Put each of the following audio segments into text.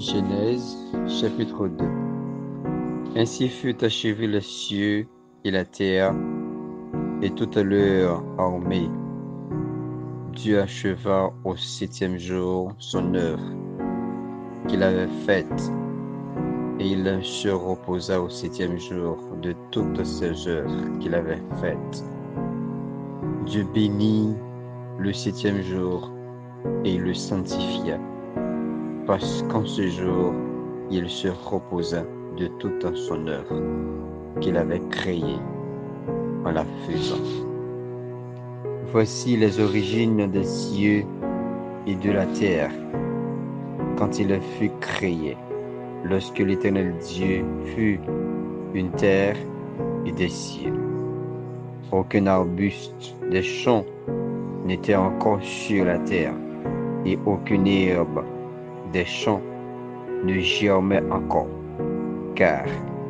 Genèse chapitre 2. Ainsi furent achevés les cieux et la terre et toute leur armée. Dieu acheva au 7e jour son œuvre qu'il avait faite, et il se reposa au 7e jour de toutes ses œuvres qu'il avait faites. Dieu bénit le 7e jour et le sanctifia, parce qu'en ce jour, il se reposa de toute son œuvre qu'il avait créée en la faisant. Voici les origines des cieux et de la terre, quand il fut créé, lorsque l'Éternel Dieu fut une terre et des cieux. Aucun arbuste des champs n'était encore sur la terre, et aucune herbe des champs ne germait encore, car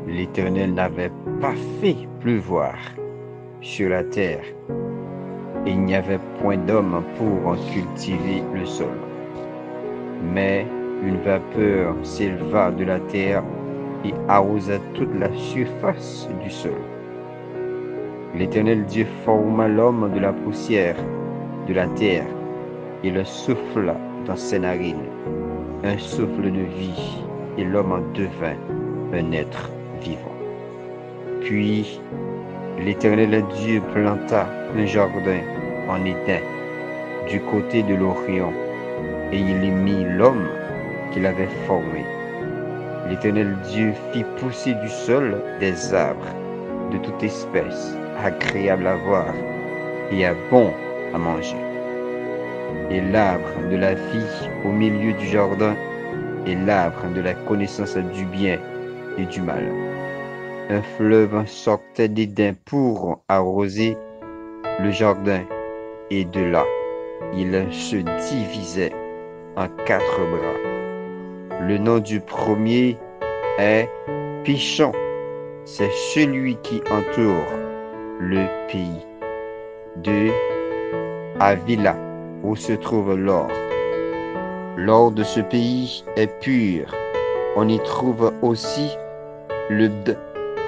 l'Éternel n'avait pas fait pleuvoir sur la terre, et il n'y avait point d'homme pour en cultiver le sol. Mais une vapeur s'éleva de la terre et arrosa toute la surface du sol. L'Éternel Dieu forma l'homme de la poussière de la terre et le souffla dans ses narines un souffle de vie, et l'homme en devint un être vivant. Puis l'Éternel Dieu planta un jardin en Éden du côté de l'Orient, et il y mit l'homme qu'il avait formé. L'Éternel Dieu fit pousser du sol des arbres de toute espèce, agréables à voir et bons à manger, et l'arbre de la vie au milieu du jardin, et l'arbre de la connaissance du bien et du mal. Un fleuve sortait d'Éden pour arroser le jardin, et de là, il se divisait en 4 bras. Le nom du premier est Pishon, c'est celui qui entoure le pays. De Avila, où se trouve l'or. L'or de ce pays est pur. On y trouve aussi le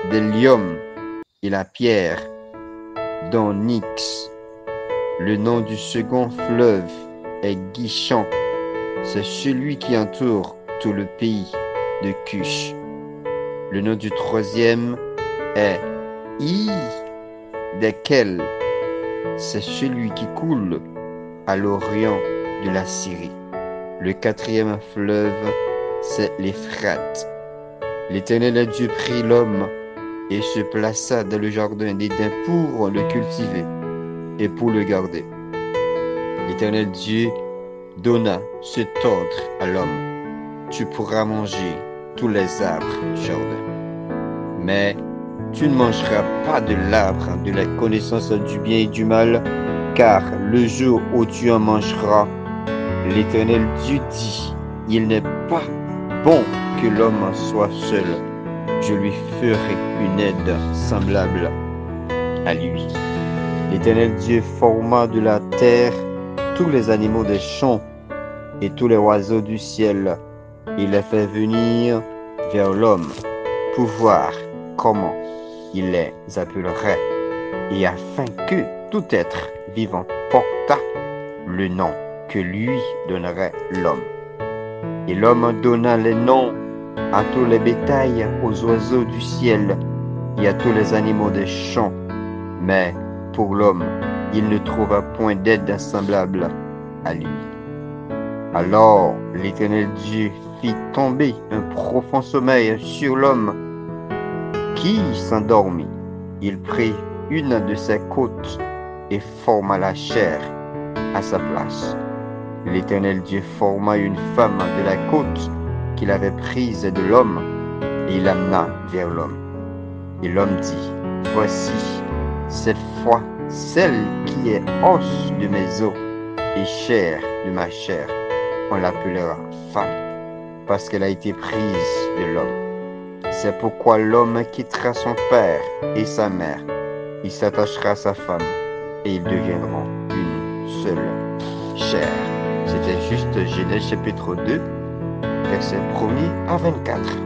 bdellium et la pierre d'onyx. Le nom du second fleuve est Gishon. C'est celui qui entoure tout le pays de Cush. Le nom du troisième est desquels c'est celui qui coule à l'orient de la Syrie. Le 4e fleuve, c'est l'Euphrate. L'Éternel Dieu prit l'homme et se plaça dans le jardin d'Éden pour le cultiver et pour le garder. L'Éternel Dieu donna cet ordre à l'homme: tu pourras manger tous les arbres du jardin, mais tu ne mangeras pas de l'arbre de la connaissance du bien et du mal, car le jour où tu en mangeras, l'Éternel Dieu dit: il n'est pas bon que l'homme soit seul. Je lui ferai une aide semblable à lui. L'Éternel Dieu forma de la terre tous les animaux des champs et tous les oiseaux du ciel. Il les fait venir vers l'homme pour voir comment il les appellerait, et afin que tout être vivant portât le nom que lui donnerait l'homme. Et l'homme donna les noms à tous les bétails, aux oiseaux du ciel et à tous les animaux des champs. Mais pour l'homme, il ne trouva point d'aide semblable à lui. Alors l'Éternel Dieu fit tomber un profond sommeil sur l'homme, qui s'endormit. Il prit une de ses côtes et forma la chair à sa place. L'Éternel Dieu forma une femme de la côte qu'il avait prise de l'homme, et il l'amena vers l'homme. Et l'homme dit: voici, cette fois, celle qui est os de mes os et chair de ma chair, on l'appellera femme, parce qu'elle a été prise de l'homme. C'est pourquoi l'homme quittera son père et sa mère, il s'attachera à sa femme, et ils deviendront une seule chair. C'était juste Genèse chapitre 2, versets 1er à 24.